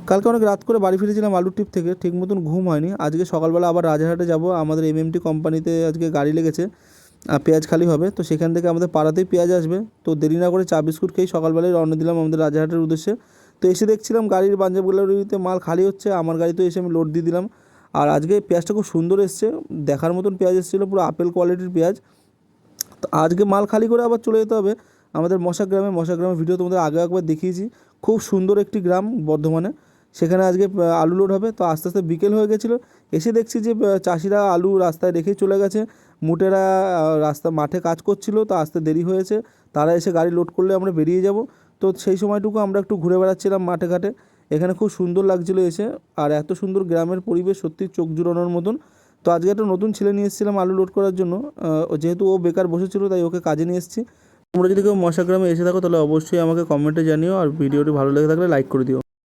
কালকে অনেক রাত করে বাড়ি ফিরেছিলাম আলুর টিপ থেকে, ঠিক মতন ঘুম হয়নি। আজকে সকালবেলা আবার রাজারহাটে যাব, আমাদের এমএমটি কোম্পানিতে আজকে গাড়ি লেগেছে, পেঁয়াজ খালি হবে। তো সেখান থেকে আমাদের পাড়াতেই পেঁয়াজ আসবে। তো দেরি না করে চা বিস্কুট খেয়েই সকালবেলায় রওনা দিলাম আমাদের রাজারহাটের উদ্দেশ্যে। তো এসে দেখছিলাম গাড়ির পাঞ্জাব গ্যালারিতে মাল খালি হচ্ছে, আমার গাড়িতে এসে আমি লোড দিয়ে দিলাম। আর আজকে পেঁয়াজটা খুব সুন্দর এসছে, দেখার মতন পেঁয়াজ এসেছিলো, পুরো আপেল কোয়ালিটির পেঁয়াজ। তো আজকে মাল খালি করে আবার চলে যেতে হবে আমাদের মশাগ্রামের ভিডিও তোমাদের আগে একবার দেখিয়েছি। খুব সুন্দর একটি গ্রাম বর্ধমানে, সেখানে আজকে আলু লোড হবে। তো আস্তে আস্তে বিকেল হয়ে গেছিলো, এসে দেখছি যে চাষিরা আলু রাস্তায় রেখেই চলে গেছে। মুটেরা রাস্তা মাঠে কাজ করছিল, তো আসতে দেরি হয়েছে, তারা এসে গাড়ি লোড করলে আমরা বেরিয়ে যাব। তো সেই সময়টুকু আমরা একটু ঘুরে বেড়াচ্ছিলাম মাঠে ঘাটে, এখানে খুব সুন্দর লাগছিলো এসে। আর এত সুন্দর গ্রামের পরিবেশ সত্যি চোখ জুড়ানোর মতন। তো আজকে একটা নতুন ছেলে নিয়ে এসেছিলাম আলু লোড করার জন্য, যেহেতু ও বেকার বসেছিল তাই ওকে কাজে নিয়ে এসেছি। তোমরা যদি কেউ মশাগ্রামে এসে থাকো তাহলে অবশ্যই আমাকে কমেন্টে জানিও, আর ভিডিওটি ভালো লেগে থাকলে লাইক করে দিও।